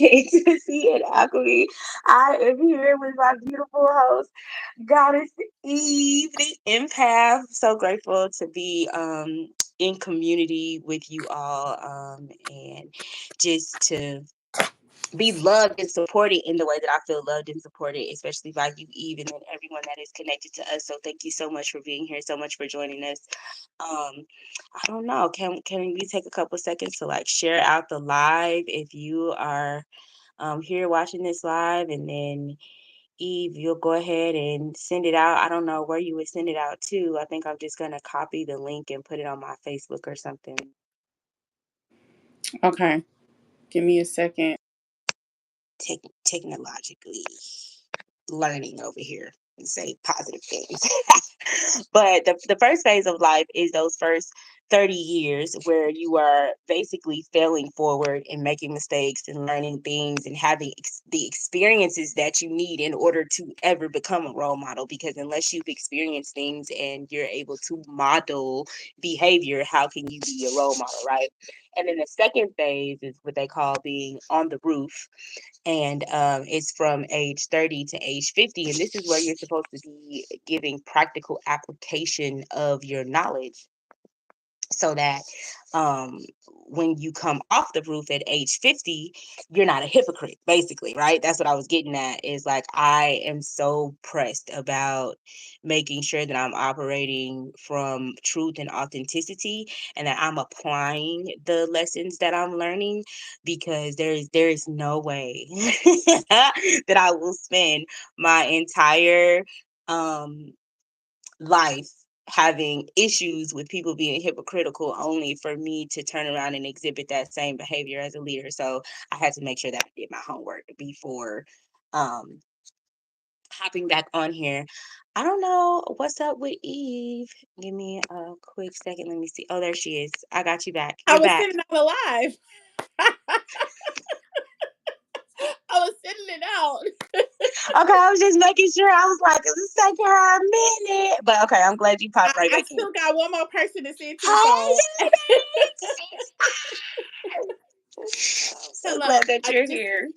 Intimacy and Alchemy. I am here with my beautiful host, Goddess Eve, the empath. So grateful to be in community with you all and just to be loved and supported in the way that I feel loved and supported, especially by you, Eve, and then everyone that is connected to us. So thank you so much for being here, so much for joining us. I don't know. Can we take a couple seconds to like share out the live if you are here watching this live, and then Eve, you'll go ahead and send it out. I don't know where you would send it out to. I think I'm just gonna copy the link and put it on my Facebook or something. Okay. Give me a second. Technologically learning over here and say positive things. But the first phase of life is those first 30 years where you are basically failing forward and making mistakes and learning things and having the experiences that you need in order to ever become a role model. Because unless you've experienced things and you're able to model behavior, how can you be a role model, right? And then the second phase is what they call being on the roof, and it's from age 30 to age 50, and this is where you're supposed to be giving practical application of your knowledge, so that um, when you come off the roof at age 50, you're not a hypocrite, basically, right? That's what I was getting at, is like, I am so pressed about making sure that I'm operating from truth and authenticity, and that I'm applying the lessons that I'm learning, because there is no way that I will spend my entire um life having issues with people being hypocritical, only for me to turn around and exhibit that same behavior as a leader. So I had to make sure that I did my homework before um hopping back on here. I don't know what's up with Eve. Give me a quick second. Let me see. Oh, there she is. I got you back. I You're was back. sending out alive. I was sending it out. Okay, I was just making sure. I was like, it's taking her a minute. But okay, I'm glad you popped right I back in. still got one more person to send to, Hey, so I'm so hello. glad that I you're just here.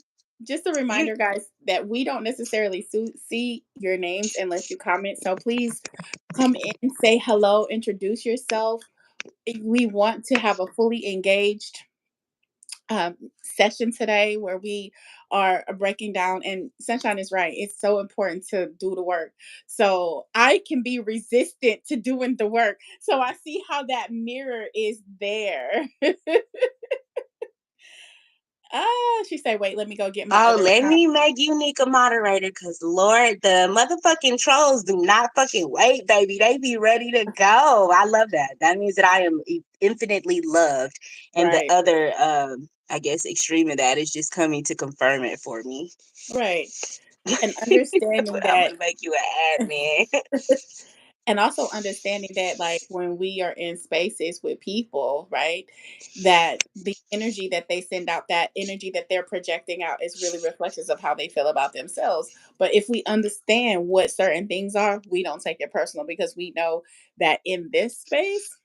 just a You reminder, guys, that we don't necessarily see your names unless you comment. So please come in, say hello, introduce yourself. We want to have a fully engaged session today where we are breaking down, and Sunshine is right, it's so important to do the work. So I can be resistant to doing the work, so I see how that mirror is there. She said, wait, let me go get my Oh, other let account. me make you Nick a moderator, because Lord, the motherfucking trolls do not fucking wait, baby. They be ready to go. I love that. That means that I am infinitely loved. And the Right, other I guess extreme of that is just coming to confirm it for me. right. And understanding But I'm that gonna make you an admin. and also understanding that, like, when we are in spaces with people, right, that the energy that they send out, that energy that they're projecting out, is really reflections of how they feel about themselves. But if we understand what certain things are, we don't take it personal, because we know that in this space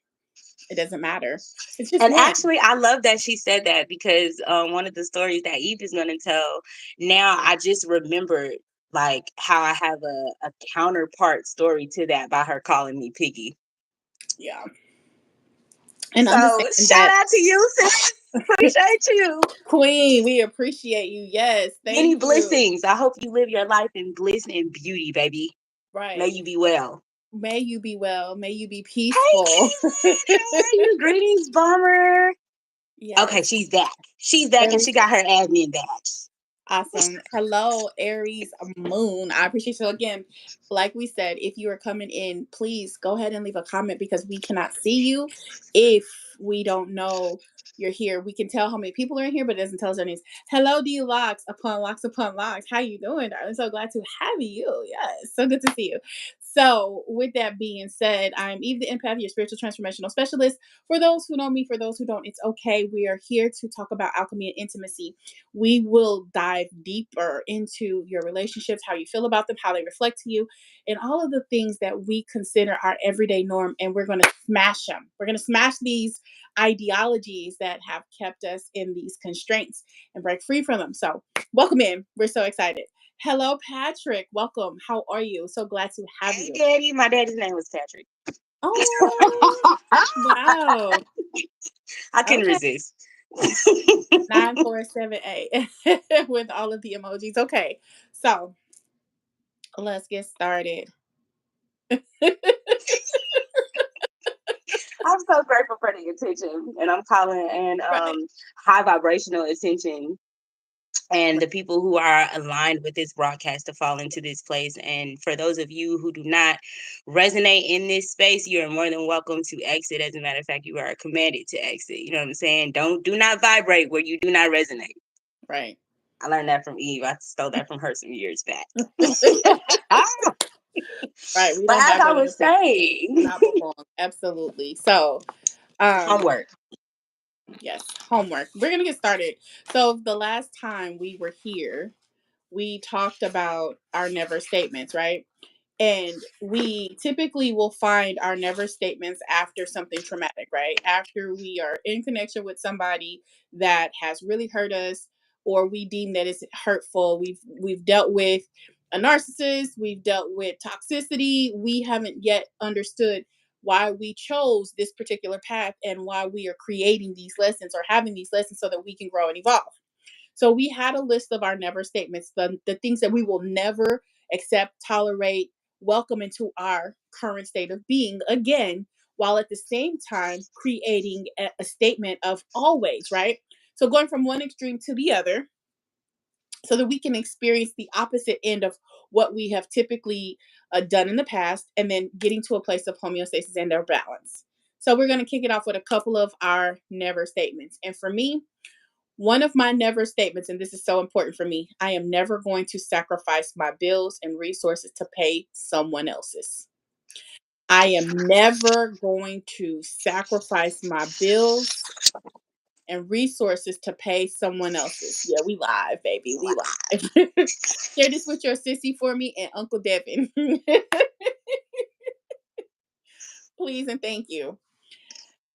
it doesn't matter, it's just And one. actually, I love that she said that, because one of the stories that Eve is going to tell now, I just remembered like how I have a counterpart story to that by her calling me Piggy. Yeah. And So understanding shout that, out to you, sis. Appreciate you. Queen, we appreciate you. Yes, Many thank you. blessings. I hope you live your life in bliss and beauty, baby. May Right. you be well. May you be well, may you be Hey, peaceful. Caitlin. How are you? Greetings, Bomber. Okay, Yes. she's back. She's back, and she got her admin badge. Awesome. Hello, Aries Moon. I appreciate you again. Like we said, if you are coming in, please go ahead and leave a comment, because we cannot see you if we don't know you're here. We can tell how many people are in here, but it doesn't tell us their names. Hello, D Locks upon locks upon locks. How you doing, darling? So glad to have you. Yes, so good to see you. So, with that being said, I'm Eve, the empath, your spiritual transformational specialist. For those who know me, for those who don't, it's okay. We are here to talk about alchemy and intimacy. We will dive deeper into your relationships, how you feel about them, how they reflect to you, and all of the things that we consider our everyday norm. And we're going to smash them. We're going to smash these ideologies that have kept us in these constraints and break free from them. So, welcome in. We're so excited. Hello, Patrick. Welcome. How are you? So glad to have Hey, you. Daddy. My daddy's name was Patrick. Oh, wow. I couldn't Okay. resist. 9478 with all of the emojis. Okay. So let's get started. I'm so grateful for the attention, and I'm calling and Right. high vibrational attention, and the people who are aligned with this broadcast to fall into this place. And for those of you who do not resonate in this space, you are more than welcome to exit. As a matter of fact, you are commanded to exit. You know what I'm saying? Do not vibrate where you do not resonate. Right. I learned that from Eve. I stole that from her some years back. Right. We But don't as I vibrate in the was place that saying, not belong. Absolutely. So, um, homework. yes, homework. We're gonna get started. So the last time we were here, we talked about our never statements, right? And we typically will find our never statements after something traumatic, right? After we are in connection with somebody that has really hurt us, or we deem that it's hurtful. We've dealt with a narcissist, we've dealt with toxicity. We haven't yet understood why we chose this particular path and why we are creating these lessons or having these lessons so that we can grow and evolve. So we had a list of our never statements, the things that we will never accept, tolerate, welcome into our current state of being again, while at the same time creating a statement of always, right? So going from one extreme to the other so that we can experience the opposite end of what we have typically done in the past and then getting to a place of homeostasis and our balance. So we're going to kick it off with a couple of our never statements. And for me, one of my never statements, and this is so important for me, I am never going to sacrifice my bills and resources to pay someone else's. I am never going to sacrifice my bills and resources to pay someone else's. Yeah, we live, baby. We live. Share this with your sissy for me and Uncle Devin. Please and thank you.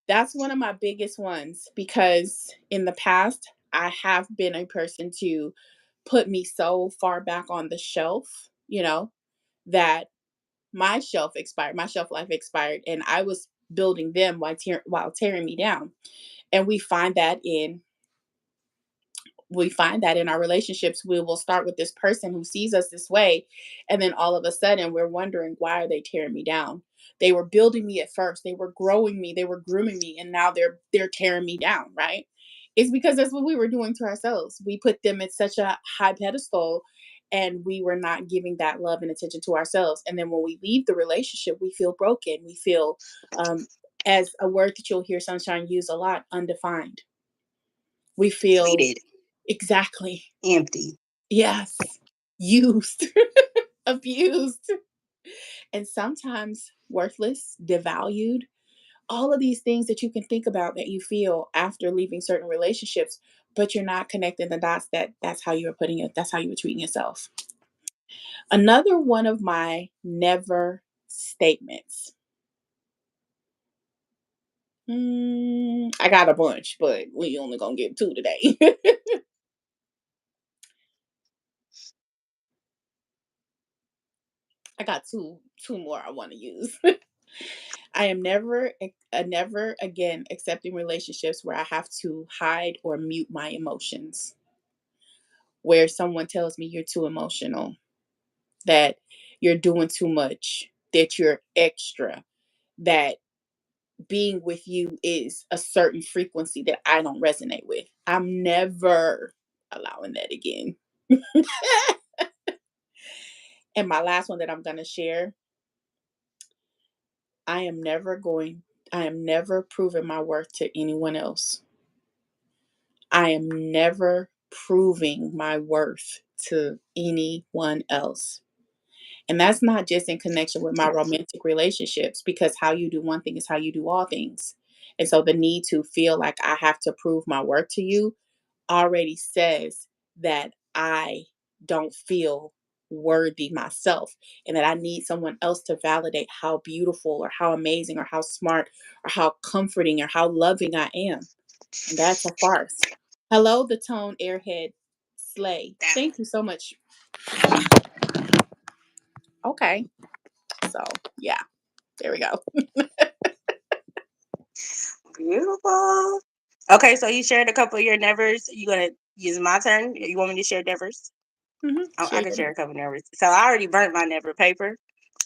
That's one of my biggest ones because in the past, I have been a person to put me so far back on the shelf, that my shelf expired, my shelf life expired, and I was building them while tearing me down. And we find that in our relationships. We will start with this person who sees us this way, and then all of a sudden we're wondering, why are they tearing me down? They were building me at first, they were growing me, they were grooming me, and now they're tearing me down, right? It's because that's what we were doing to ourselves. We put them at such a high pedestal, and we were not giving that love and attention to ourselves. And then when we leave the relationship, we feel broken, we feel, um, as a word that you'll hear Sunshine use a lot, undefined. We feel, Depleted, exactly. empty. Yes. Used, abused, and sometimes worthless, devalued. All of these things that you can think about that you feel after leaving certain relationships, but you're not connecting the dots that that's how you were putting it, that's how you were treating yourself. Another one of my never statements. I got a bunch, but we only gonna get two today. I got two more I want to use. I am never again accepting relationships where I have to hide or mute my emotions. Where someone tells me you're too emotional, that you're doing too much, that you're extra, that being with you is a certain frequency that I don't resonate with. I'm never allowing that again. And my last one that I'm going to share, I am never going I am never proving my worth to anyone else. I am never proving my worth to anyone else. And that's not just in connection with my romantic relationships, because how you do one thing is how you do all things. And so the need to feel like I have to prove my worth to you already says that I don't feel worthy myself, and that I need someone else to validate how beautiful or how amazing or how smart or how comforting or how loving I am. And that's a farce. Hello, the tone airhead slay. That Thank you so much. Okay. So, yeah, there we go. beautiful. Okay, so you shared a couple of your nevers. You gonna use my turn? You want me to share nevers? I Share can your share name. a couple nevers. So I already burnt my never paper.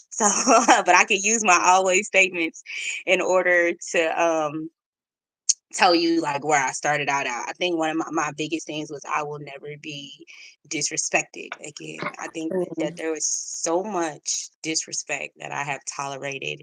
So, but I can use my always statements in order to tell you like where I started out at. I think one of my biggest things was I will never be disrespected again. I think that Mm. there was so much disrespect that I have tolerated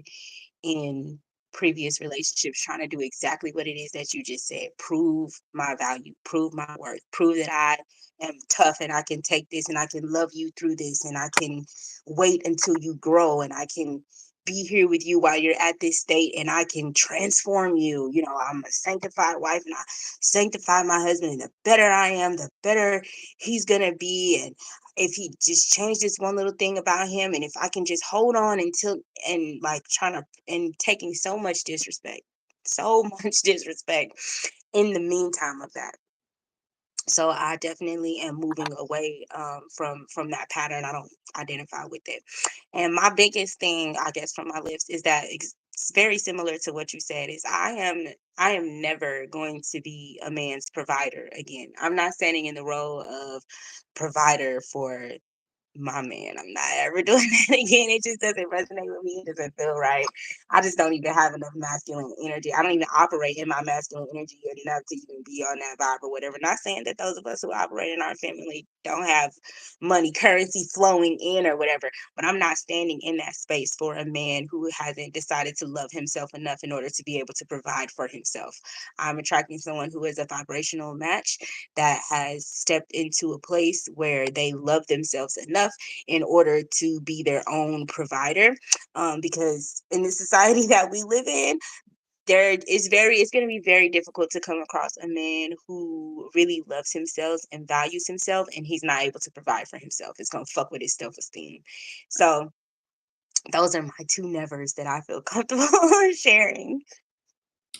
in previous relationships, trying to do exactly what it is that you just said: prove my value, prove my worth, prove that I am tough and I can take this and I can love you through this and I can wait until you grow and I can be here with you while you're at this state and I can transform you. You know, I'm a sanctified wife and I sanctify my husband, and the better I am, the better he's gonna be. And if he just changed this one little thing about him, and if I can just hold on until, and like trying to, and taking so much disrespect, so much disrespect in the meantime of that. So I definitely am moving away from that pattern. I don't identify with it. And my biggest thing, I guess, from my lips is that it's very similar to what you said. Is I am never going to be a man's provider again. I'm not standing in the role of provider for my man. I'm not ever doing that again. It just doesn't resonate with me. It doesn't feel right. I just don't even have enough masculine energy. I don't even operate in my masculine energy enough to even be on that vibe or whatever. Not saying that those of us who operate in our family don't have money, currency flowing in or whatever, but I'm not standing in that space for a man who hasn't decided to love himself enough in order to be able to provide for himself. I'm attracting someone who is a vibrational match that has stepped into a place where they love themselves enough in order to be their own provider. Because in the society that we live in, it's going to be very difficult to come across a man who really loves himself and values himself, and he's not able to provide for himself. It's going to fuck with his self-esteem. So those are my two nevers that I feel comfortable sharing.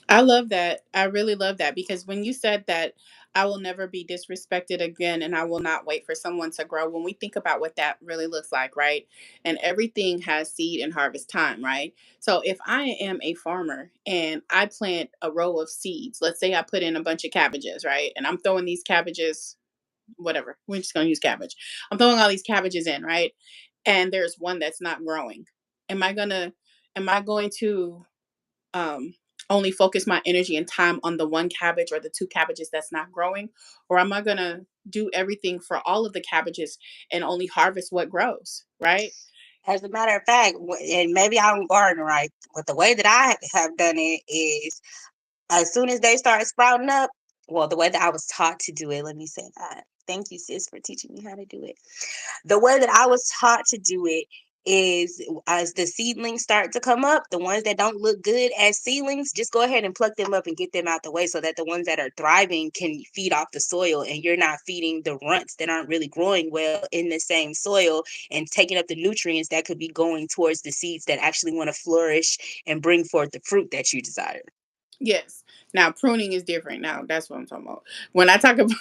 I love that. I really love that, because when you said that I will never be disrespected again and I will not wait for someone to grow, when we think about what that really looks like, right? And everything has seed and harvest time, right? So if I am a farmer and I plant a row of seeds, let's say I put in a bunch of cabbages, right? And I'm throwing these cabbages, whatever, we're just going to use cabbage. I'm throwing all these cabbages in, right? And there's one that's not growing. Am I going to, am I going to um, only focus my energy and time on the one cabbage or the two cabbages that's not growing? Or am I going to do everything for all of the cabbages and only harvest what grows, right? As a matter of fact, and maybe I don't garden right, but the way that I have done it is as soon as they start sprouting up, well, the way that I was taught to do it, let me say that. Thank you, sis, for teaching me how to do it. The way that I was taught to do it is as the seedlings start to come up, the ones that don't look good as seedlings, just go ahead and pluck them up and get them out the way so that the ones that are thriving can feed off the soil, and you're not feeding the runts that aren't really growing well in the same soil and taking up the nutrients that could be going towards the seeds that actually want to flourish and bring forth the fruit that you desire. Yes. Now pruning is different. Now that's what I'm talking about. When I talk about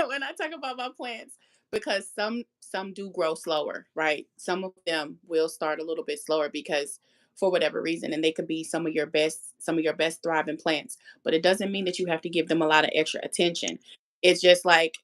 when I talk about my plants, because some do grow slower, right? Some of them will start a little bit slower because for whatever reason, and they could be some of your best thriving plants. But it doesn't mean that you have to give them a lot of extra attention. It's just like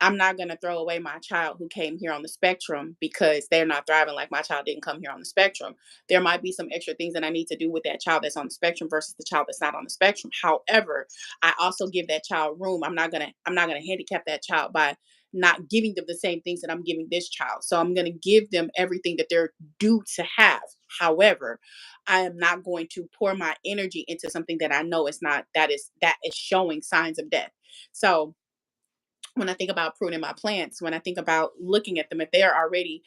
I'm not going to throw away my child who came here on the spectrum because they're not thriving like my child didn't come here on the spectrum. There might be some extra things that I need to do with that child that's on the spectrum versus the child that's not on the spectrum. However, I also give that child room. I'm not gonna handicap that child by not giving them the same things that I'm giving this child. So I'm gonna give them everything that they're due to have. However, I am not going to pour my energy into something that I know is not that is showing signs of death. So when I think about pruning my plants, when I think about looking at them, if they are already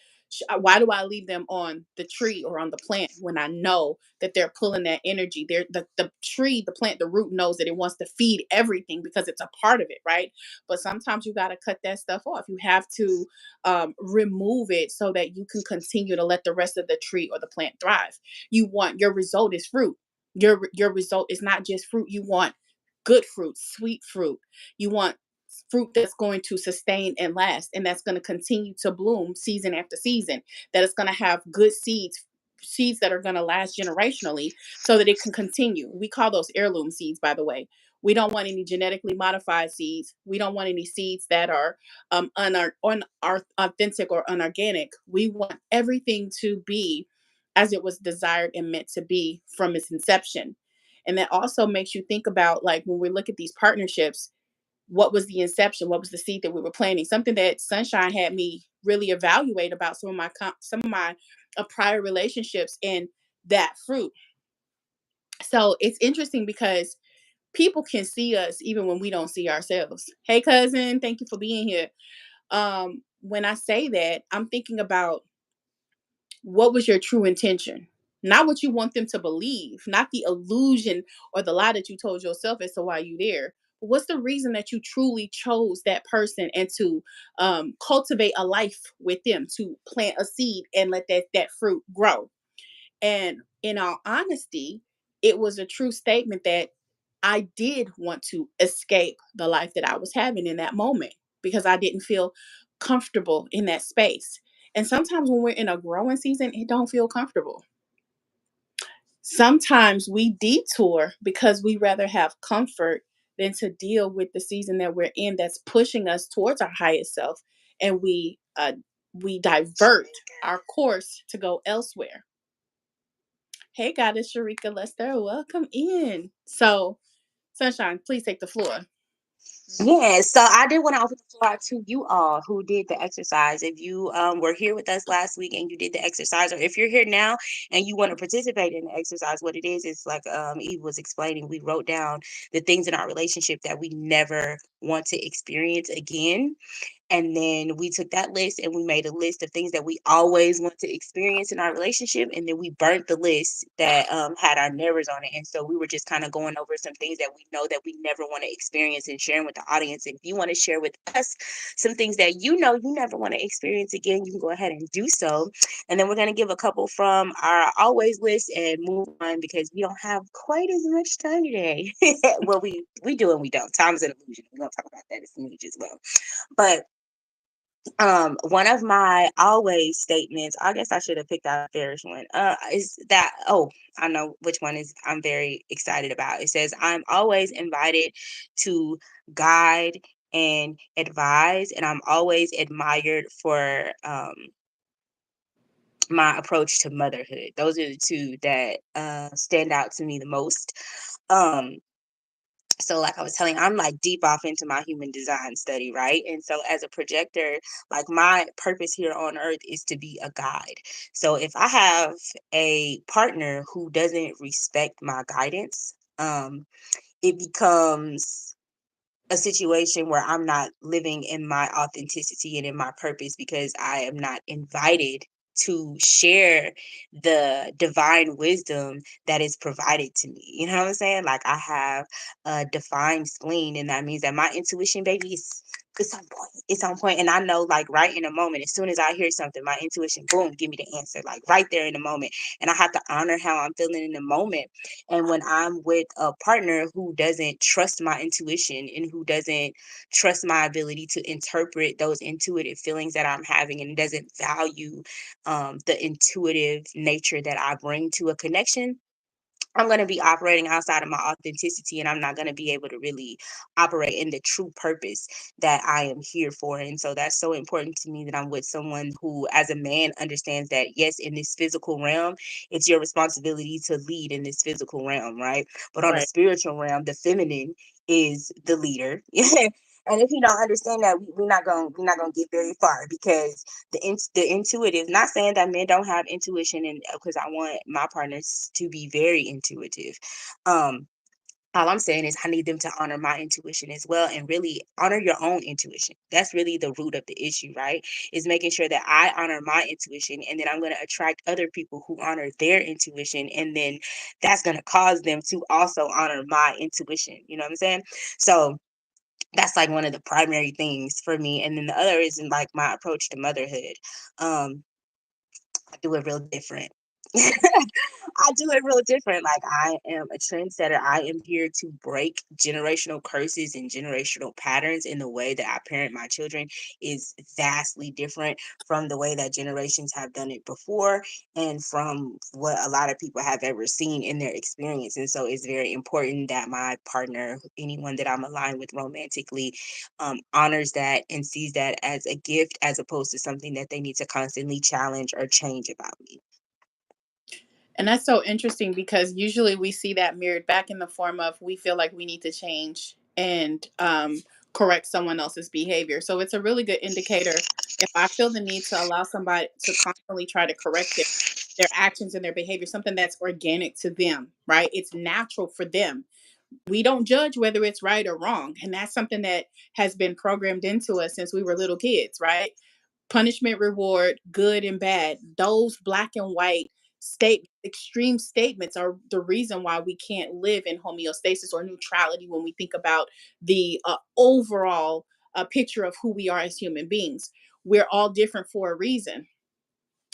Why do I leave them on the tree or on the plant when I know that they're pulling that energy? They're the tree, the plant, the root knows that it wants to feed everything because it's a part of it, right? But sometimes you got to cut that stuff off. You have to remove it so that you can continue to let the rest of the tree or the plant thrive. You want your result is fruit. Your result is not just fruit. You want good fruit, sweet fruit. You want fruit that's going to sustain and last, and that's going to continue to bloom season after season, that it's going to have good seeds, seeds that are going to last generationally, so that it can continue. We call those heirloom seeds, by the way. We don't want any genetically modified seeds. We don't want any seeds that are unauthentic or unorganic. We want everything to be as it was desired and meant to be from its inception. And that also makes you think about, like, when we look at these partnerships, what was the inception? What was the seed that we were planting? Something that Sunshine had me really evaluate about some of my prior relationships and that fruit. So it's interesting because people can see us even when we don't see ourselves. Hey, cousin, thank you for being here. When I say that, I'm thinking about, what was your true intention? Not what you want them to believe, not the illusion or the lie that you told yourself as to why you there. But what's the reason that you truly chose that person and to cultivate a life with them, to plant a seed and let that fruit grow? And in all honesty, it was a true statement that I did want to escape the life that I was having in that moment because I didn't feel comfortable in that space. And sometimes when we're in a growing season, it don't feel comfortable. Sometimes we detour because we rather have comfort than to deal with the season that we're in that's pushing us towards our highest self, and we divert our course to go elsewhere. Hey, Goddess Sharika Lester, welcome in. So, Sunshine, please take the floor. Yeah, so I did want to open the floor to you all who did the exercise. If you were here with us last week and you did the exercise, or if you're here now and you want to participate in the exercise, what it is like Eve was explaining, we wrote down the things in our relationship that we never want to experience again. And then we took that list and we made a list of things that we always want to experience in our relationship. And then we burnt the list that had our nevers on it. And so we were just kind of going over some things that we know that we never want to experience and sharing with the audience. If you want to share with us some things that you know you never want to experience again, you can go ahead and do so. And then we're going to give a couple from our always list and move on because we don't have quite as much time today. Well, we do and we don't. Time is an illusion. We're going to talk about that as much as well. But one of my always statements, I guess I should have picked out a fairish one, is that, oh, I know which one is I'm very excited about. It says, I'm always invited to guide and advise, and I'm always admired for my approach to motherhood. Those are the two that stand out to me the most. Um, so like I was telling, I'm like deep off into my human design study, right? And so as a projector, like my purpose here on earth is to be a guide. So if I have a partner who doesn't respect my guidance, it becomes a situation where I'm not living in my authenticity and in my purpose because I am not invited to share the divine wisdom that is provided to me. You know what I'm saying? Like I have a divine spleen, and that means that my intuition, baby, is it's on point. It's on point. And I know like right in a moment, as soon as I hear something, my intuition, boom, give me the answer, like right there in the moment. And I have to honor how I'm feeling in the moment. And when I'm with a partner who doesn't trust my intuition and who doesn't trust my ability to interpret those intuitive feelings that I'm having and doesn't value the intuitive nature that I bring to a connection, I'm going to be operating outside of my authenticity and I'm not going to be able to really operate in the true purpose that I am here for. And so that's so important to me that I'm with someone who, as a man, understands that, yes, in this physical realm, it's your responsibility to lead in this physical realm, right? But on the Right. spiritual realm, the feminine is the leader. And if you don't understand that, we're not gonna get very far because the intuitive. Not saying that men don't have intuition, and because I want my partners to be very intuitive, um, All I'm saying is I need them to honor my intuition as well, and really honor your own intuition. That's really the root of the issue, right? Is making sure that I honor my intuition, and then I'm going to attract other people who honor their intuition, and then that's going to cause them to also honor my intuition. You know what I'm saying? So that's like one of the primary things for me. And then the other is in like my approach to motherhood. Um, I do it real different. I do it real different. Like, I am a trendsetter. I am here to break generational curses and generational patterns. In the way that I parent my children is vastly different from the way that generations have done it before, and from what a lot of people have ever seen in their experience. And so it's very important that my partner, anyone that I'm aligned with romantically, honors that and sees that as a gift, as opposed to something that they need to constantly challenge or change about me. And that's so interesting because usually we see that mirrored back in the form of we feel like we need to change and correct someone else's behavior. So it's a really good indicator if I feel the need to allow somebody to constantly try to correct their actions and their behavior, something that's organic to them, right? It's natural for them. We don't judge whether it's right or wrong. And that's something that has been programmed into us since we were little kids, right? Punishment, reward, good and bad. Those black and white extreme statements are the reason why we can't live in homeostasis or neutrality when we think about the overall picture of who we are as human beings. We're all different for a reason.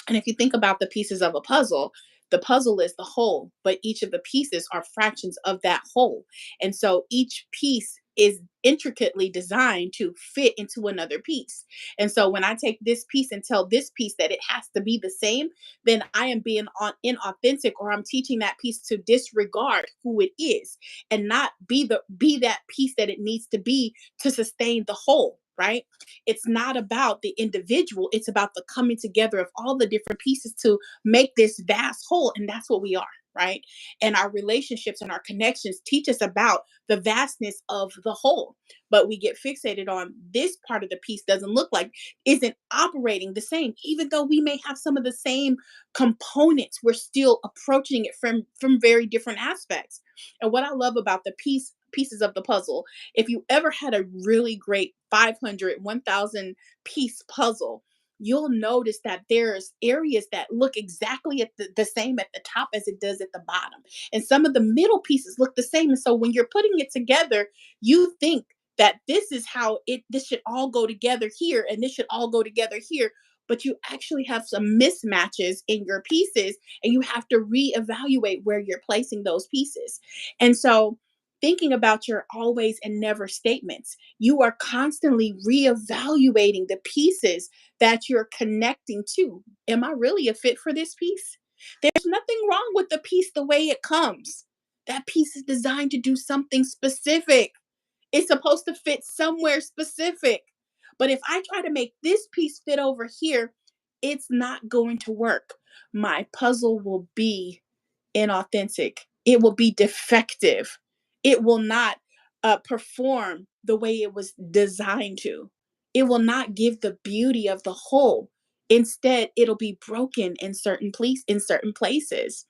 And if you think about the pieces of a puzzle, the puzzle is the whole, but each of the pieces are fractions of that whole. And so each piece is intricately designed to fit into another piece. And so when I take this piece and tell this piece that it has to be the same, then I am being inauthentic, or I'm teaching that piece to disregard who it is and not be that piece that it needs to be to sustain the whole, right? It's not about the individual, it's about the coming together of all the different pieces to make this vast whole. And that's what we are, right? And our relationships and our connections teach us about the vastness of the whole. But we get fixated on this part of the piece doesn't look like, isn't operating the same. Even though we may have some of the same components, we're still approaching it from very different aspects. And what I love about the pieces of the puzzle, if you ever had a really great 500, 1,000 piece puzzle, you'll notice that there's areas that look exactly at the same at the top as it does at the bottom. And some of the middle pieces look the same. And so when you're putting it together, you think that this is how this should all go together here and this should all go together here. But you actually have some mismatches in your pieces, and you have to reevaluate where you're placing those pieces. And so thinking about your always and never statements, you are constantly reevaluating the pieces that you're connecting to. Am I really a fit for this piece? There's nothing wrong with the piece the way it comes. That piece is designed to do something specific. It's supposed to fit somewhere specific. But if I try to make this piece fit over here, it's not going to work. My puzzle will be inauthentic. It will be defective. It will not perform the way it was designed to. It will not give the beauty of the whole. Instead, it'll be broken in certain places.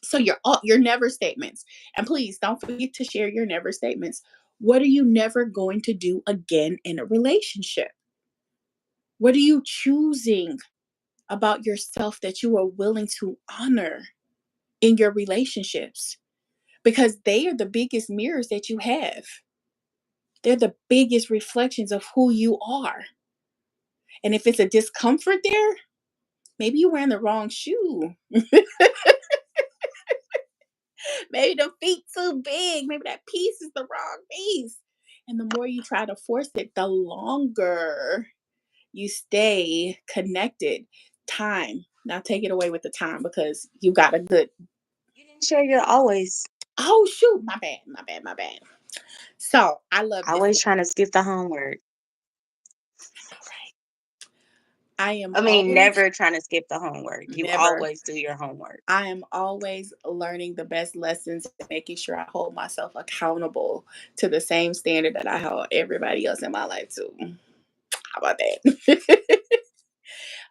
So your never statements, and please don't forget to share your never statements. What are you never going to do again in a relationship? What are you choosing about yourself that you are willing to honor in your relationships? Because they are the biggest mirrors that you have. They're the biggest reflections of who you are. And if it's a discomfort there, maybe you're wearing the wrong shoe. Maybe the feet too big. Maybe that piece is the wrong piece. And the more you try to force it, the longer you stay connected. Time. Now take it away with the time because you got a good. You didn't share your always. Oh shoot, my bad, my bad, my bad. So I love this. Always trying to skip the homework. Right. I am I mean, always never trying to skip the homework. You never. always do your homework. I am always learning the best lessons and making sure I hold myself accountable to the same standard that I hold everybody else in my life to. How about that?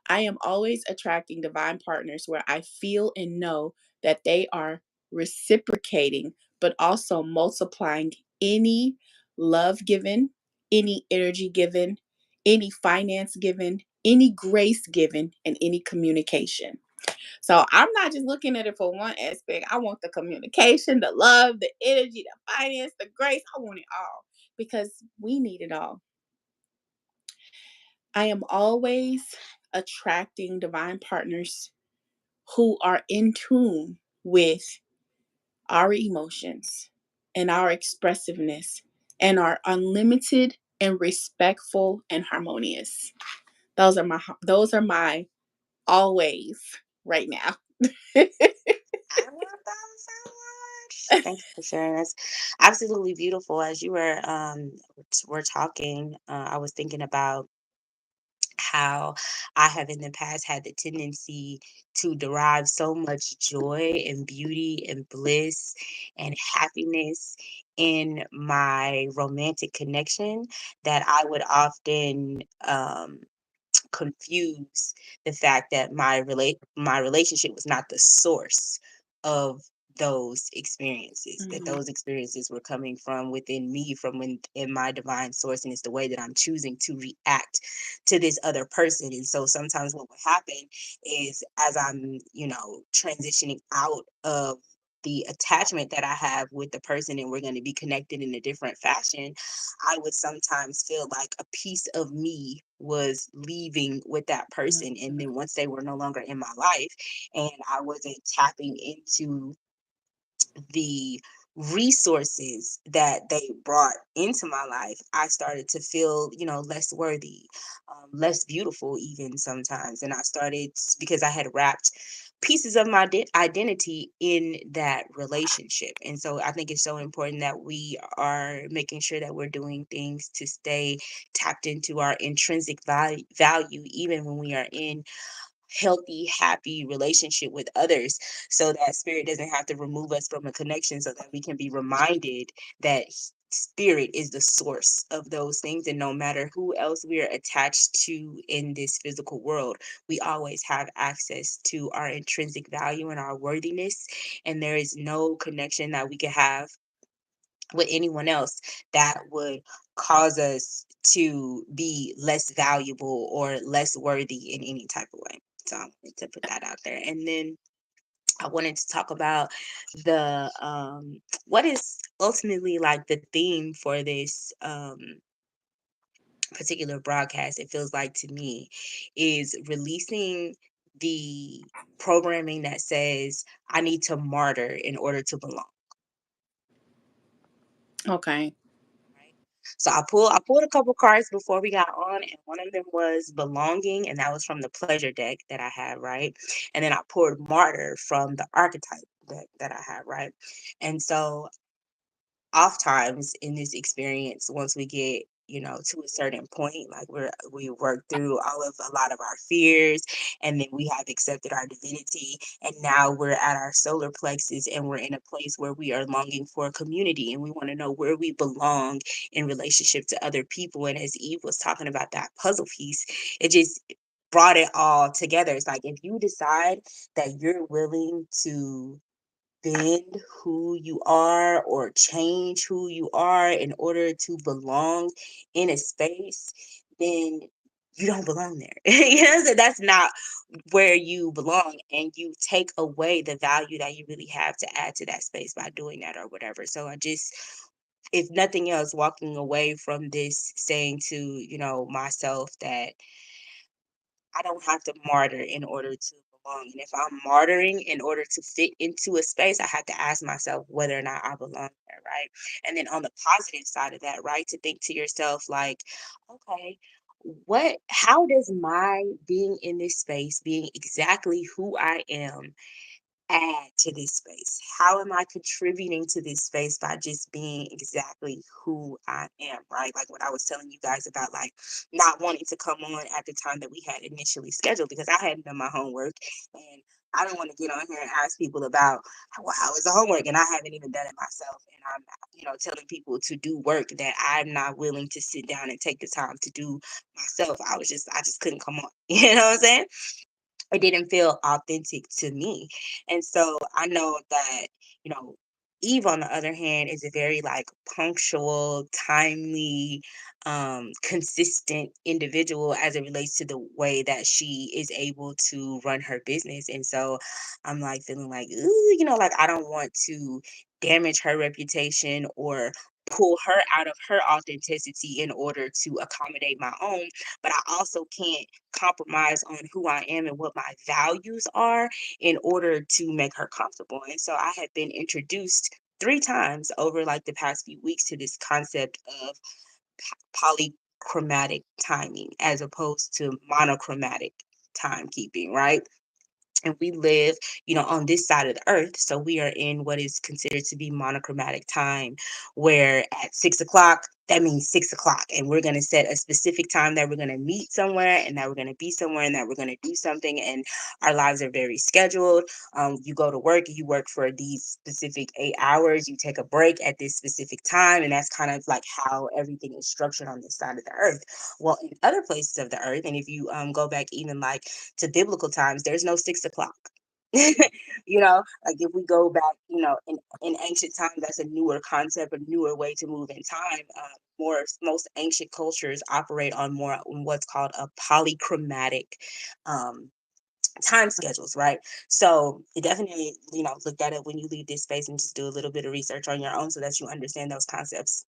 I am always attracting divine partners where I feel and know that they are reciprocating but also multiplying any love given, any energy given, any finance given, any grace given, and any communication. So I'm not just looking at it for one aspect. I want the communication, the love, the energy, the finance, the grace. I want it all because we need it all. I am always attracting divine partners who are in tune with our emotions and our expressiveness and are unlimited and respectful and harmonious. Those are my always right now. I love that so much. Thank you for sharing. That's absolutely beautiful. As you were talking, I was thinking about how I have in the past had the tendency to derive so much joy and beauty and bliss and happiness in my romantic connection that I would often confuse the fact that my relationship was not the source of those experiences, that Mhm. those experiences were coming from within me, from in my divine source, and it's the way that I'm choosing to react to this other person. And so sometimes what will happen is, as I'm transitioning out of the attachment that I have with the person and we're going to be connected in a different fashion, I would sometimes feel like a piece of me was leaving with that person. And Mhm. then once they were no longer in my life and I wasn't tapping into the resources that they brought into my life, I started to feel, less worthy, less beautiful, even sometimes. And I started because I had wrapped pieces of my identity in that relationship. And so I think it's so important that we are making sure that we're doing things to stay tapped into our intrinsic value, even when we are in healthy, happy relationship with others, so that spirit doesn't have to remove us from a connection, so that we can be reminded that spirit is the source of those things. And no matter who else we are attached to in this physical world, we always have access to our intrinsic value and our worthiness. And there is no connection that we can have with anyone else that would cause us to be less valuable or less worthy in any type of way. So I wanted to put that out there. And then I wanted to talk about the what is ultimately like the theme for this particular broadcast, it feels like to me, is releasing the programming that says I need to martyr in order to belong. Okay. Right. So I pulled a couple cards before we got on, and one of them was belonging, and that was from the pleasure deck that I had, right? And then I pulled martyr from the archetype deck that I had, right? And so oftentimes in this experience, once we get to a certain point, like we work through a lot of our fears, and then we have accepted our divinity, and now we're at our solar plexus, and we're in a place where we are longing for a community, and we want to know where we belong in relationship to other people. And as Eve was talking about that puzzle piece, it just brought it all together. It's like, if you decide that you're willing to bend who you are or change who you are in order to belong in a space, then you don't belong there. So that's not where you belong. And you take away the value that you really have to add to that space by doing that or whatever. So I just, if nothing else, walking away from this saying to, myself that I don't have to martyr in order to belong. And if I'm martyring in order to fit into a space, I have to ask myself whether or not I belong there, right? And then on the positive side of that, right, to think to yourself, like, okay, how does my being in this space, being exactly who I am, add to this space? How am I contributing to this space by just being exactly who I am, right? Like what I was telling you guys about, like not wanting to come on at the time that we had initially scheduled because I hadn't done my homework, and I don't want to get on here and ask people about how is the homework, and I haven't even done it myself. And I'm, telling people to do work that I'm not willing to sit down and take the time to do myself. I just couldn't come on. You know what I'm saying? It didn't feel authentic to me. And so I know that, you know, Eve, on the other hand, is a very like punctual, timely, consistent individual as it relates to the way that she is able to run her business. And so I'm like feeling like, ooh, like I don't want to damage her reputation or pull her out of her authenticity in order to accommodate my own. But I also can't compromise on who I am and what my values are in order to make her comfortable. And so I have been introduced three times over like the past few weeks to this concept of polychromatic timing as opposed to monochromatic timekeeping, right? And we live, on this side of the earth. So we are in what is considered to be monochromatic time, where at 6 o'clock, that means 6 o'clock. And we're going to set a specific time that we're going to meet somewhere and that we're going to be somewhere and that we're going to do something. And our lives are very scheduled. You go to work, you work for these specific 8 hours, you take a break at this specific time. And that's kind of like how everything is structured on this side of the earth. Well, in other places of the earth, and if you go back even like to biblical times, there's no 6 o'clock. Like if we go back, in ancient times, that's a newer concept, a newer way to move in time. Most ancient cultures operate on more on what's called a polychromatic um, time schedules, right? So you definitely, look at it when you leave this space and just do a little bit of research on your own so that you understand those concepts.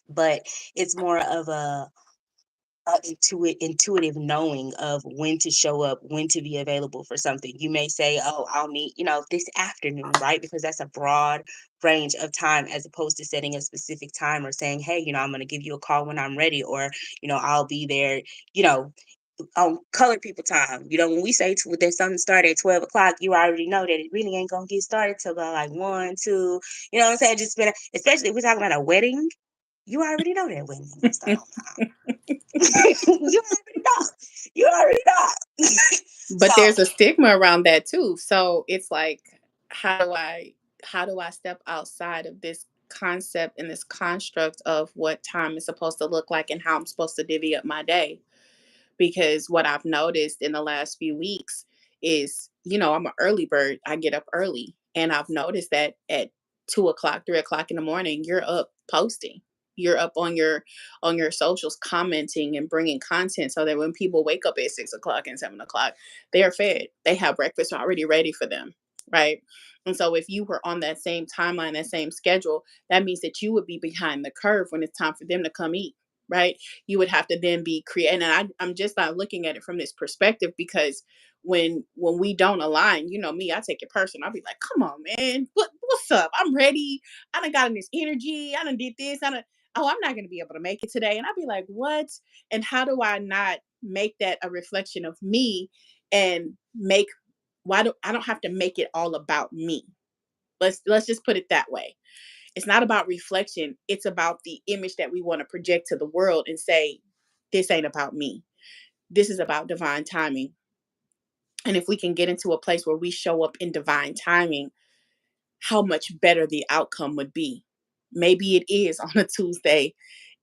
But it's more of intuitive knowing of when to show up, when to be available for something. You may say, "Oh, I'll meet, this afternoon," right? Because that's a broad range of time as opposed to setting a specific time or saying, "Hey, I'm going to give you a call when I'm ready," or, "I'll be there," you know, on colored people time. When we say that something start at 12 o'clock, you already know that it really ain't gonna get started till about like 1, 2. You know what I'm saying? Just been, especially if we're talking about a wedding, you already know that wedding ain't gonna start on time. You already know. You already know. So But there's a stigma around that too. So it's like, how do I how do I step outside of this concept and this construct of what time is supposed to look like and how I'm supposed to divvy up my day? Because what I've noticed in the last few weeks is, I'm an early bird. I get up early. And I've noticed that at 2 o'clock, 3 o'clock in the morning, you're up posting. You're up on your socials, commenting and bringing content so that when people wake up at 6 o'clock and 7 o'clock, they are fed. They have breakfast already ready for them, right? And so if you were on that same timeline, that same schedule, that means that you would be behind the curve when it's time for them to come eat, right? You would have to then be creating. And I'm just not looking at it from this perspective because when we don't align, me, I take it personal. I'll be like, come on, man, what's up? I'm ready. I done got in this energy. I done did this. Oh, I'm not gonna be able to make it today. And I'll be like, what? And how do I not make that a reflection of me and make why do I don't have to make it all about me? Let's just put it that way. It's not about reflection. It's about the image that we want to project to the world and say, this ain't about me. This is about divine timing. And if we can get into a place where we show up in divine timing, how much better the outcome would be. Maybe it is on a Tuesday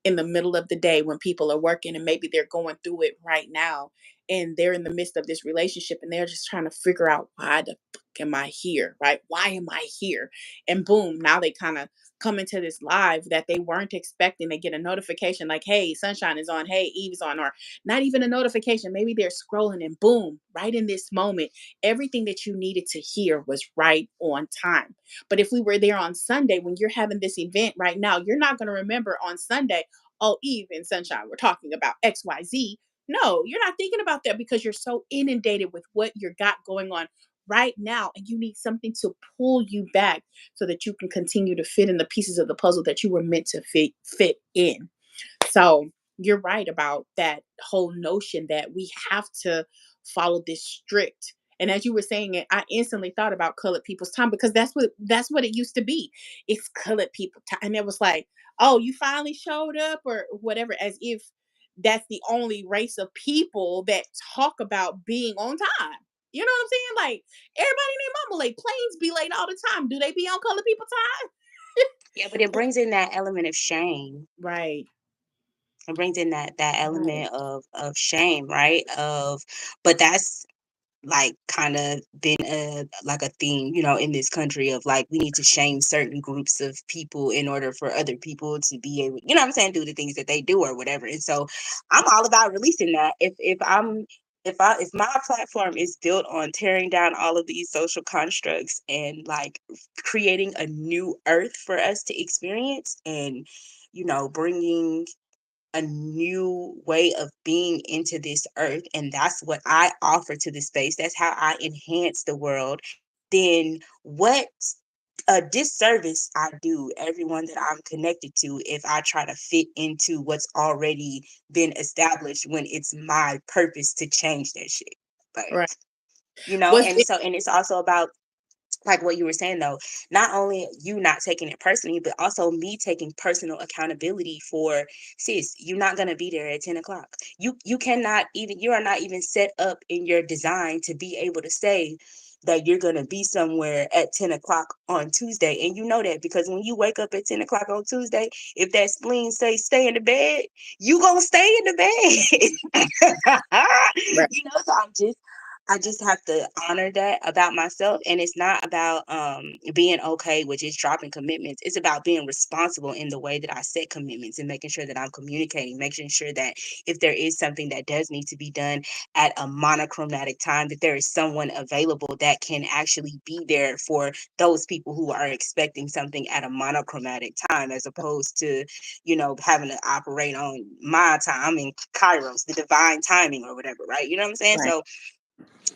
in the middle of the day when people are working and maybe they're going through it right now and they're in the midst of this relationship and they're just trying to figure out why the fuck am I here, right? Why am I here? And boom, now they kind of come into this live that they weren't expecting. They get a notification like, hey, sunshine is on, hey, Eve's on, or not even a notification. Maybe they're scrolling and boom, right in this moment, everything that you needed to hear was right on time. But if we were there on Sunday when you're having this event right now, you're not going to remember on Sunday, oh, Eve and Sunshine, we're talking about XYZ. No, you're not thinking about that because you're so inundated with what you got going on right now. And you need something to pull you back so that you can continue to fit in the pieces of the puzzle that you were meant to fit in. So you're right about that whole notion that we have to follow this strict. And as you were saying it, I instantly thought about colored people's time because that's what it used to be. It's colored people time, and it was like, oh, you finally showed up or whatever, as if that's the only race of people that talk about being on time. You know what I'm saying? Like everybody named Mama late. Planes be late all the time. Do they be on colored people time? yeah, but it brings in that element of shame. Right. It brings in that Right. element of shame, right? But that's like kind of been like a theme, you know, in this country of like we need to shame certain groups of people in order for other people to be able, you know what I'm saying, do the things that they do or whatever. And so I'm all about releasing that. If my platform is built on tearing down all of these social constructs and like creating a new earth for us to experience, and you know, bringing a new way of being into this earth, and that's what I offer to the space, that's how I enhance the world, then what a disservice I do everyone that I'm connected to if I try to fit into what's already been established when it's my purpose to change that shit. Like, Right. you know, What's and so and it's also about like what you were saying though, not only you not taking it personally, but also me taking personal accountability for, sis, you're not gonna be there at 10 o'clock. You cannot even, you are not even set up in your design to be able to say that you're gonna be somewhere at 10 o'clock on Tuesday. And you know that because when you wake up at 10 o'clock on Tuesday, if that spleen say stay in the bed, you gonna stay in the bed. right. You know, so I just have to honor that about myself. And it's not about being okay with just dropping commitments. It's about being responsible in the way that I set commitments and making sure that I'm communicating, making sure that if there is something that does need to be done at a monochromatic time, that there is someone available that can actually be there for those people who are expecting something at a monochromatic time, as opposed to, you know, having to operate on my time in Kairos, the divine timing or whatever, right? You know what I'm saying? Right. So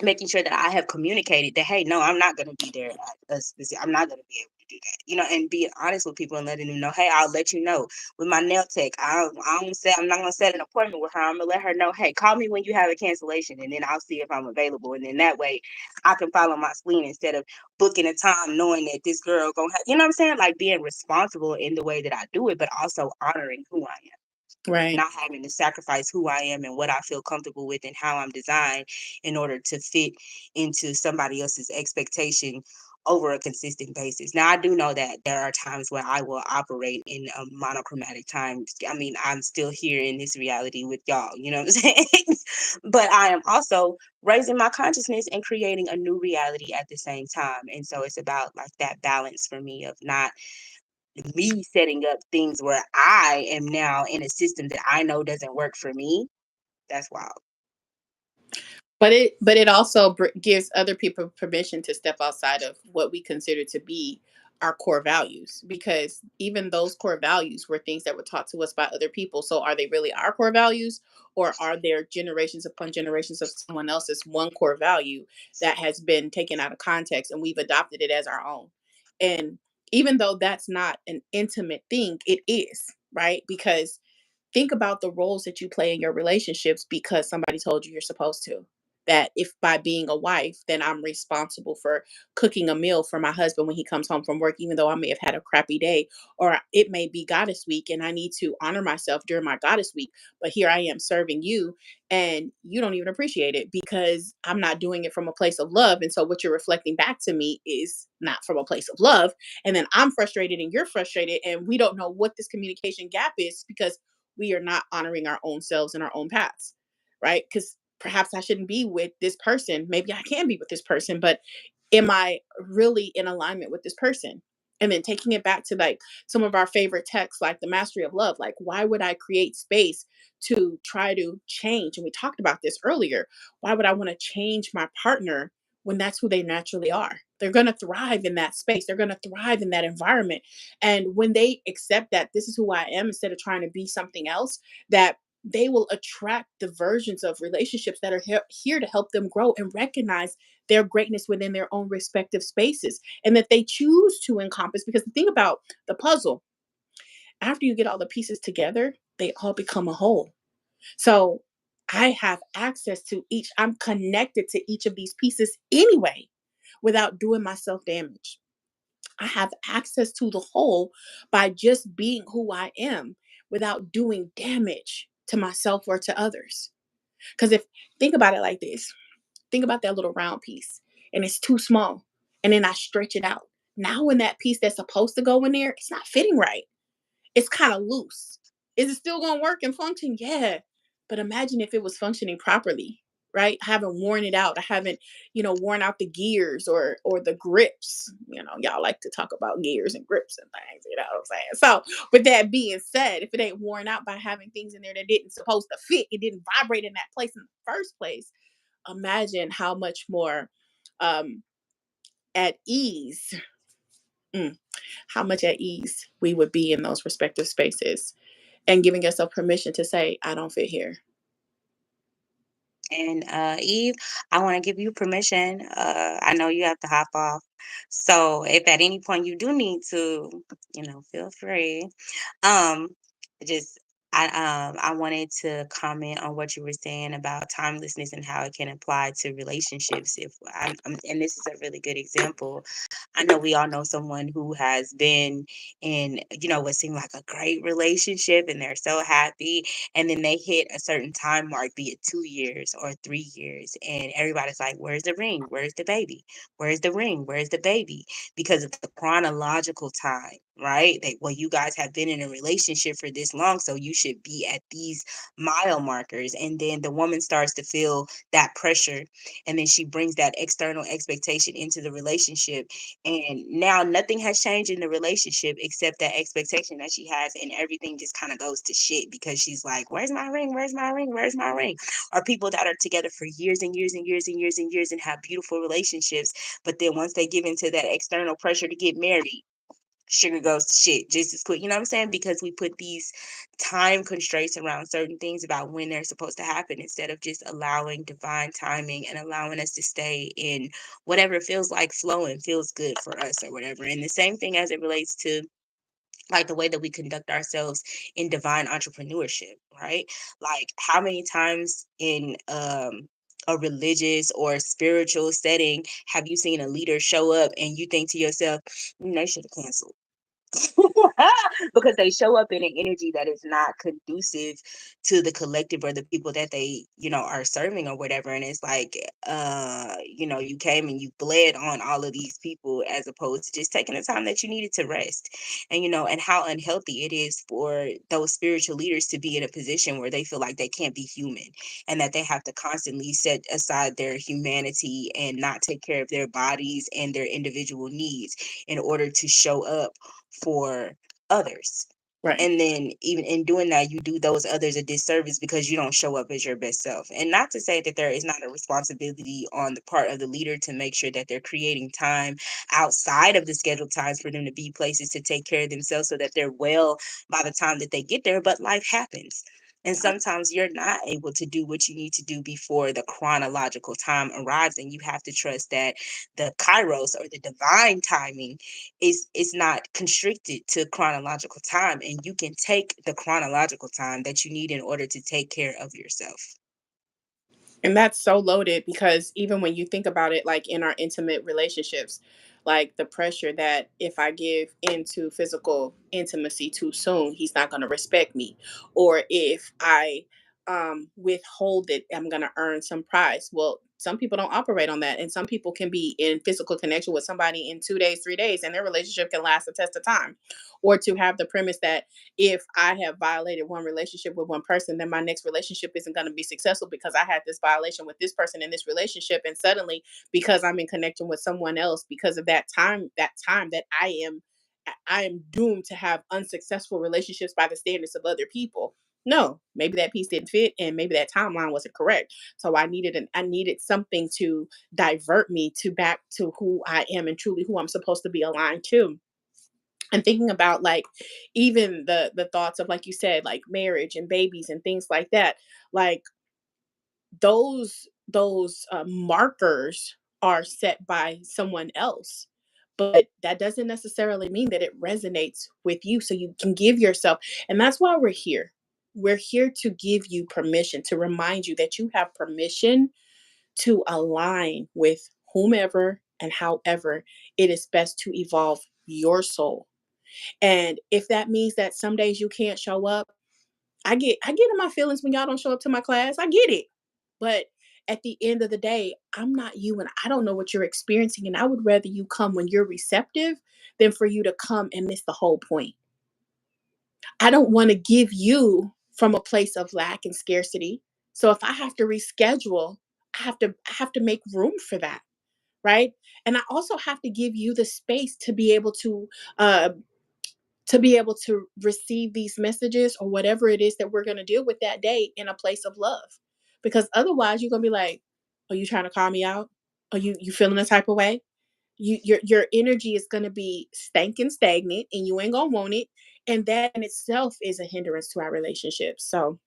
making sure that I have communicated that, hey, no, I'm not going to be there at a specific, I'm not going to be able to do that, you know, and being honest with people and letting them know, hey, I'll let you know. With my nail tech, I don't say, I'm not going to set an appointment with her. I'm going to let her know, hey, call me when you have a cancellation, and then I'll see if I'm available. And then that way I can follow my spleen instead of booking a time knowing that this girl going to have, you know what I'm saying? Like being responsible in the way that I do it, but also honoring who I am, Right. not having to sacrifice who I am and what I feel comfortable with and how I'm designed in order to fit into somebody else's expectation over a consistent basis. Now, I do know that there are times where I will operate in a monochromatic time. I mean, I'm still here in this reality with y'all, you know what I'm saying? But I am also raising my consciousness and creating a new reality at the same time. And so it's about like that balance for me of not me setting up things where I am now in a system that I know doesn't work for me. That's wild. But it also gives other people permission to step outside of what we consider to be our core values, because even those core values were things that were taught to us by other people. So are they really our core values, or are there generations upon generations of someone else's one core value that has been taken out of context and we've adopted it as our own? And even though that's not an intimate thing, it is, right? Because think about the roles that you play in your relationships because somebody told you you're supposed to. That if by being a wife, then I'm responsible for cooking a meal for my husband when he comes home from work, even though I may have had a crappy day, or it may be goddess week and I need to honor myself during my goddess week. But here I am serving you and you don't even appreciate it because I'm not doing it from a place of love. And so what you're reflecting back to me is not from a place of love. And then I'm frustrated and you're frustrated. And we don't know what this communication gap is because we are not honoring our own selves and our own paths, right? Because perhaps I shouldn't be with this person. Maybe I can be with this person, but am I really in alignment with this person? And then taking it back to like some of our favorite texts, like the mastery of love, like why would I create space to try to change? And we talked about this earlier. Why would I want to change my partner when that's who they naturally are? They're going to thrive in that space. They're going to thrive in that environment. And when they accept that this is who I am instead of trying to be something else, that they will attract the versions of relationships that are here to help them grow and recognize their greatness within their own respective spaces and that they choose to encompass. Because the thing about the puzzle, after you get all the pieces together, they all become a whole. So I have access to each, I'm connected to each of these pieces anyway without doing myself damage. I have access to the whole by just being who I am without doing damage to myself or to others. Because if think about it like this, think about that little round piece and it's too small, and then I stretch it out. Now, when that piece that's supposed to go in there, it's not fitting right. It's kind of loose. Is it still going to work and function? Yeah. But imagine if it was functioning properly. right? I haven't worn it out. I haven't, worn out the gears or the grips. Y'all like to talk about gears and grips and things, you know what I'm saying? So with that being said, if it ain't worn out by having things in there that didn't supposed to fit, it didn't vibrate in that place in the first place, imagine how much more um at ease, mm, how much at ease we would be in those respective spaces, and giving yourself permission to say, I don't fit here. And Eve, I want to give you permission. I know you have to hop off. So if at any point you do need to, feel free. Um, just I wanted to comment on what you were saying about timelessness and how it can apply to relationships. If and this is a really good example. I know we all know someone who has been in, what seemed like a great relationship, and they're so happy, and then they hit a certain time mark, be it 2 years or 3 years, and everybody's like, "Where's the ring? Where's the baby? Where's the ring? Where's the baby?" Because of the chronological time, right? That, well, you guys have been in a relationship for this long, so you should be at these mile markers. And then the woman starts to feel that pressure, and then she brings that external expectation into the relationship, and now nothing has changed in the relationship except that expectation that she has, and everything just kind of goes to shit because she's like, "Where's my ring? Where's my ring? Where's my ring?" Or people that are together for years and years and years and years and years and have beautiful relationships, but then once they give into that external pressure to get married, sugar goes to shit just as quick. You know what I'm saying? Because we put these time constraints around certain things about when they're supposed to happen, instead of just allowing divine timing and allowing us to stay in whatever feels like flow and feels good for us or whatever. And the same thing as it relates to like the way that we conduct ourselves in divine entrepreneurship, right? Like how many times in a religious or spiritual setting have you seen a leader show up and you think to yourself, they should have canceled. Because they show up in an energy that is not conducive to the collective or the people that they, are serving or whatever. And it's like, you came and you bled on all of these people as opposed to just taking the time that you needed to rest. And, and how unhealthy it is for those spiritual leaders to be in a position where they feel like they can't be human, and that they have to constantly set aside their humanity and not take care of their bodies and their individual needs in order to show up for others. Right. And then even in doing that, you do those others a disservice because you don't show up as your best self. And not to say that there is not a responsibility on the part of the leader to make sure that they're creating time outside of the scheduled times for them to be places to take care of themselves so that they're well by the time that they get there. But life happens. And sometimes you're not able to do what you need to do before the chronological time arrives. And you have to trust that the kairos, or the divine timing, is not constricted to chronological time, and you can take the chronological time that you need in order to take care of yourself. And that's so loaded because even when you think about it, like in our intimate relationships, like the pressure that if I give into physical intimacy too soon, he's not going to respect me. Or if I withhold it, I'm going to earn some prize. Well, some people don't operate on that. And some people can be in physical connection with somebody in 2 days, 3 days, and their relationship can last a test of time. Or to have the premise that if I have violated one relationship with one person, then my next relationship isn't going to be successful because I had this violation with this person in this relationship. And suddenly, because I'm in connection with someone else, because of that time that I am doomed to have unsuccessful relationships by the standards of other people. No, maybe that piece didn't fit and maybe that timeline wasn't correct. So I needed something to divert me to back to who I am and truly who I'm supposed to be aligned to. And thinking about like even the thoughts of, like you said, like marriage and babies and things like that, like those markers are set by someone else, but that doesn't necessarily mean that it resonates with you, so you can give yourself. And that's why we're here to give you permission, to remind you that you have permission to align with whomever and however it is best to evolve your soul. And if that means that some days you can't show up, I get in my feelings when y'all don't show up to my class. I get it. But at the end of the day, I'm not you and I don't know what you're experiencing. And I would rather you come when you're receptive than for you to come and miss the whole point. I don't want to give you from a place of lack and scarcity. So if I have to reschedule, I have to make room for that, right? And I also have to give you the space uh to be able to receive these messages or whatever it is that we're going to deal with that day in a place of love. Because otherwise you're going to be like, are you trying to call me out? Are you feeling a type of way? Your energy is going to be stank and stagnant and you ain't going to want it, and that in itself is a hindrance to our relationship. So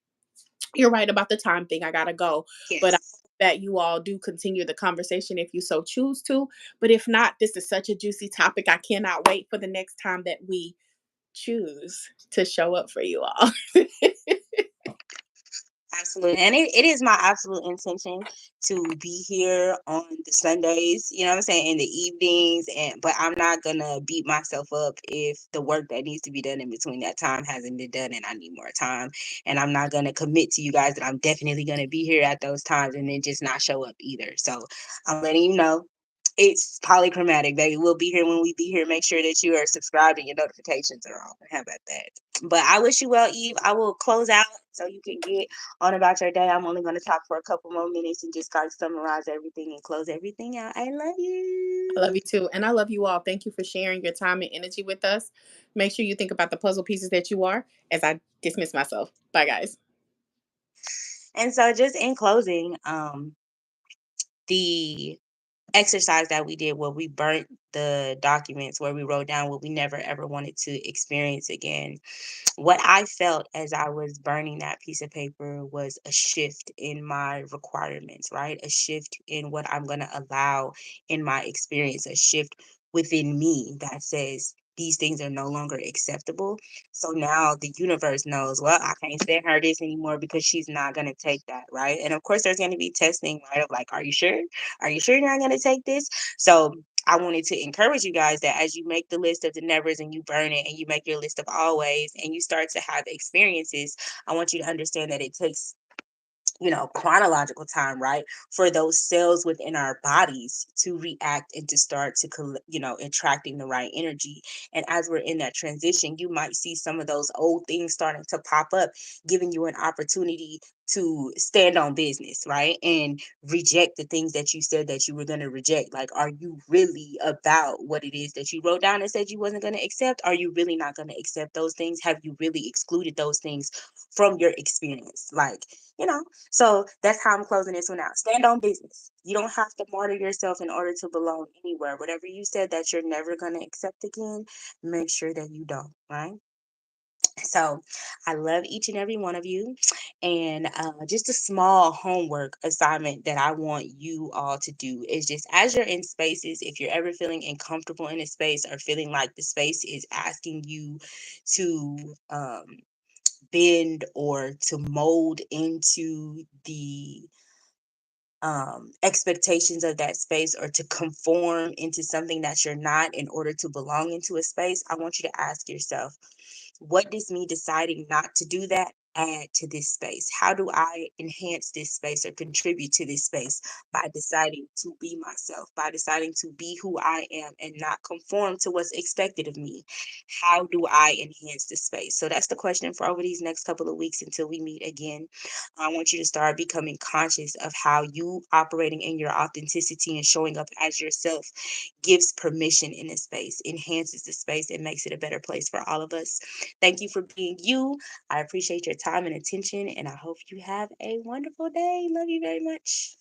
you're right about the time thing. I got to go, but I Yes. hope that you all do continue the conversation if you so choose to. But if not, this is such a juicy topic. I cannot wait for the next time that we choose to show up for you all. Absolutely. And it is my absolute intention to be here on the Sundays, you know what I'm saying, in the evenings. And but I'm not gonna beat myself up if the work that needs to be done in between that time hasn't been done and I need more time. And I'm not gonna commit to you guys that I'm definitely gonna be here at those times and then just not show up either. So I'm letting you know it's polychromatic, baby. We'll be here when we be here. Make sure that you are subscribed and your notifications are on. How about that? But I wish you well, Eve. I will close out so you can get on about your day. I'm only going to talk for a couple more minutes and just kind of summarize everything and close everything out. I love I love you. you too. And I love you all. Thank you for sharing your time and energy with us. Make sure you think about the puzzle pieces that you are as I dismiss myself. Bye, guys. And so, just in closing, the exercise that we did where we burnt the documents, where we wrote down what we never ever wanted to experience again, what I felt as I was burning that piece of paper was a shift in my requirements, right? A shift in what I'm going to allow in my experience, a shift within me that says these things are no longer acceptable. So now the universe knows, well, I can't send her this anymore because she's not going to take that, right? And of course, there's going to be testing, right? Of like, are you sure? Are you sure you're not going to take this? So I wanted to encourage you guys that as you make the list of the nevers and you burn it and you make your list of always and you start to have experiences, I want you to understand that it takes, chronological time, right, for those cells within our bodies to react and to start to attracting the right energy. And as we're in that transition, you might see some of those old things starting to pop up, giving you an opportunity to stand on business, right, and reject the things that you said that you were going to reject. Like, are you really about what it is that you wrote down and said you wasn't going to accept? Are you really not going to accept those things? Have you really excluded those things from your experience? Like, you know so that's how I'm closing this one out. Stand on business. You don't have to martyr yourself in order to belong anywhere. Whatever you said that you're never going to accept again, make sure that you don't, right? So I love each and every one of you. And just a small homework assignment that I want you all to do is just as you're in spaces, if you're ever feeling uncomfortable in a space or feeling like the space is asking you to bend or to mold into the expectations of that space or to conform into something that you're not in order to belong into a space, I want you to ask yourself, what does me deciding not to do that add to this space? How do I enhance this space or contribute to this space by deciding to be myself, by deciding to be who I am and not conform to what's expected of me? How do I enhance the space? So that's the question for over these next couple of weeks until we meet again. I want you to start becoming conscious of how you operating in your authenticity and showing up as yourself gives permission in a space, enhances the space, and makes it a better place for all of us. Thank you for being you. I appreciate your time and attention, and I hope you have a wonderful day. Love you very much.